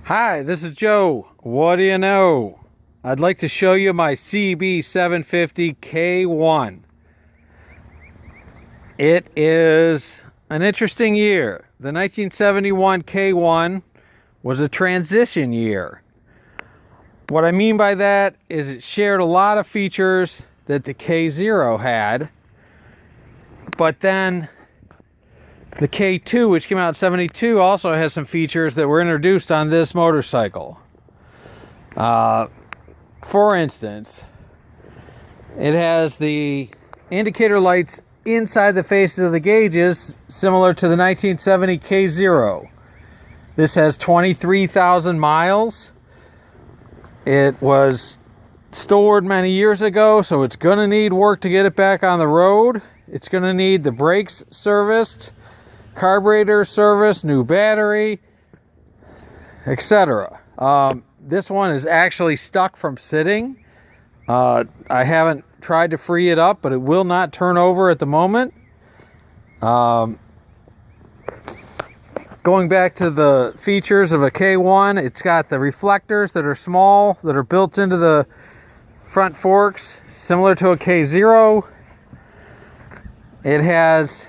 Hi, this is Joe. What do you know? I'd like to show you my CB750 K1. It is an interesting year. The 1971 K1 was a transition year. What I mean by that is it shared a lot of features that the K0 had, but then the K2, which came out in 72, also has some features that were introduced on this motorcycle. For instance, it has the indicator lights inside the faces of the gauges, similar to the 1970 K0. This has 23,000 miles. It was stored many years ago, so it's going to need work to get it back on the road. It's going to need the brakes serviced, carburetor service, new battery, etc. This one is actually stuck from sitting. I haven't tried to free it up, but it will not turn over at the moment. Going back to the features of a K1, it's got the reflectors that are small, that are built into the front forks, similar to a K0. It has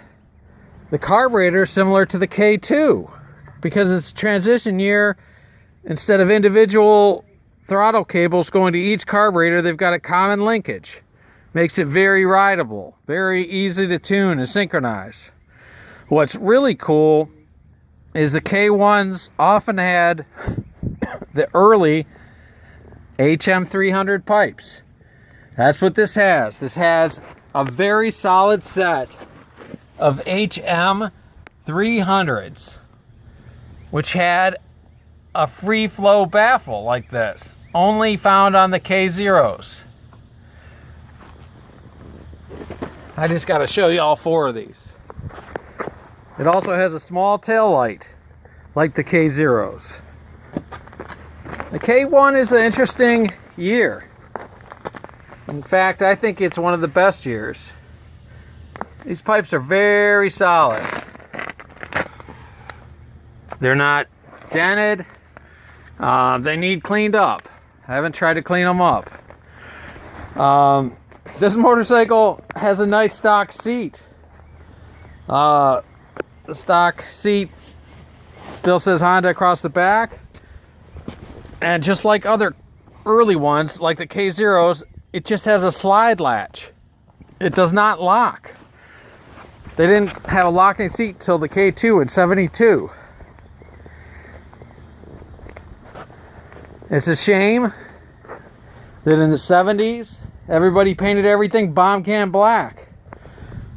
the carburetor similar to the K2. Because it's a transition year, instead of individual throttle cables going to each carburetor, they've got a common linkage. Makes it very rideable, very easy to tune and synchronize. What's really cool is the K1s often had the early HM300 pipes. That's what this has. This has a very solid set of HM300s, which had a free flow baffle like this, only found on the K0s. I just got to show you all four of these. It also has a small tail light like the K0s. The K1 is an interesting year. In fact, I think it's one of the best years. These pipes are very solid. They're not dented. They need cleaned up. I haven't tried to clean them up. This motorcycle has a nice stock seat. The stock seat still says Honda across the back. And just like other early ones, like the K0s, it just has a slide latch. It does not lock. They didn't have a locking seat till the K2 in 72. It's a shame that in the 70s, everybody painted everything bomb can black.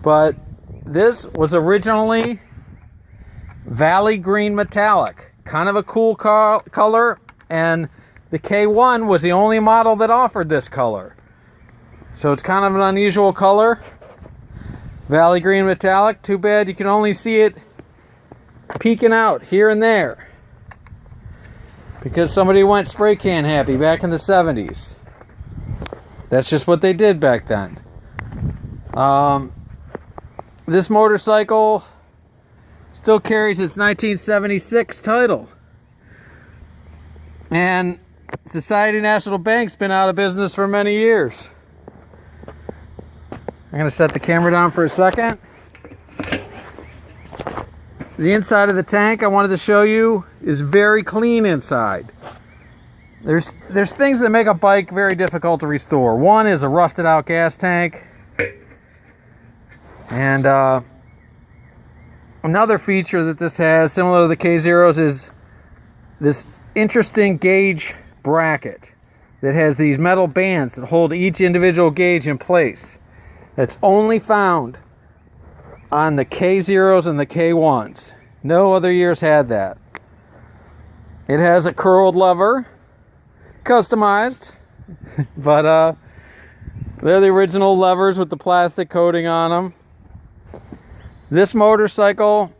But this was originally Valley Green Metallic. Kind of a cool color, and the K1 was the only model that offered this color. So it's kind of an unusual color. Valley Green Metallic. Too bad you can only see it peeking out here and there, because somebody went spray can happy back in the 70s. That's just what they did back then. This motorcycle still carries its 1976 title. And Society National Bank's been out of business for many years. I'm going to set the camera down for a second. The inside of the tank I wanted to show you is very clean inside. There's things that make a bike very difficult to restore. One is a rusted out gas tank. And another feature that this has, similar to the K0s, is this interesting gauge bracket that has these metal bands that hold each individual gauge in place. That's only found on the K0s and the K1s. No other years had that. It has a curled lever, customized, but they're the original levers with the plastic coating on them. This motorcycle,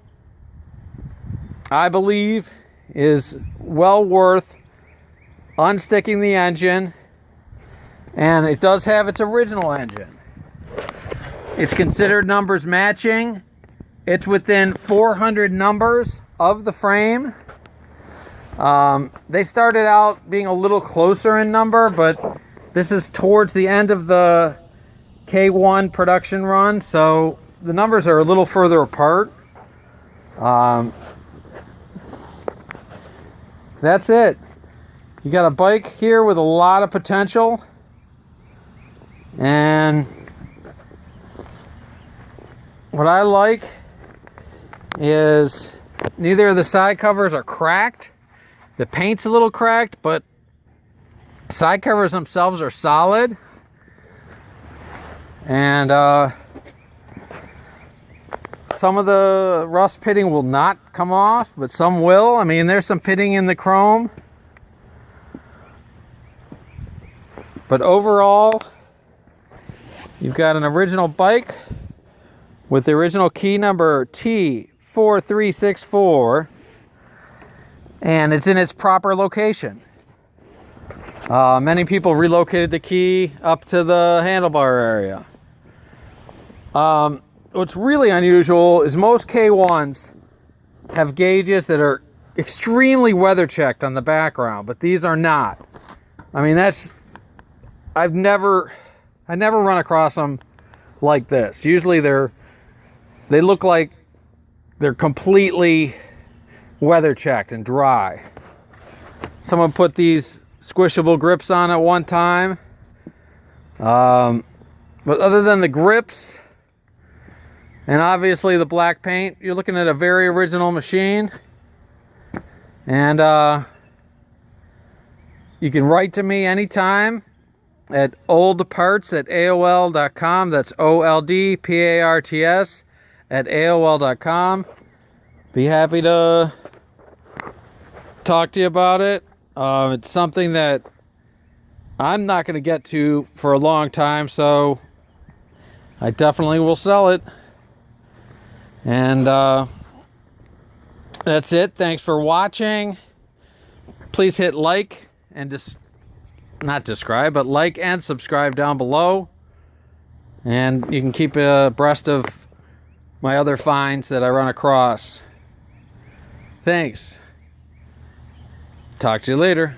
I believe, is well worth unsticking the engine, and it does have its original engine. It's considered numbers matching. It's within 400 numbers of the frame. They started out being a little closer in number, but this is towards the end of the K1 production run, so the numbers are a little further apart. That's it. You got a bike here with a lot of potential, and what I like is neither of the side covers are cracked. The paint's a little cracked, but side covers themselves are solid. And some of the rust pitting will not come off, but some will. I mean, there's some pitting in the chrome. But overall, you've got an original bike with the original key number T4364, and it's in its proper location. Many people relocated the key up to the handlebar area. What's really unusual is most K1s have gauges that are extremely weather checked on the background, but these are not. I mean, I never run across them like this. Usually they look like they're completely weather checked and dry. Someone put these squishable grips on at one time. But other than the grips and obviously the black paint, you're looking at a very original machine. And you can write to me anytime at oldparts@aol.com. That's OLDPARTS at AOL.com. Be happy to talk to you about it. It's something that I'm not going to get to for a long time, so I definitely will sell it. And that's it. Thanks for watching. Please hit like and like and subscribe down below. And you can keep abreast of my other finds that I run across. Thanks. Talk to you later.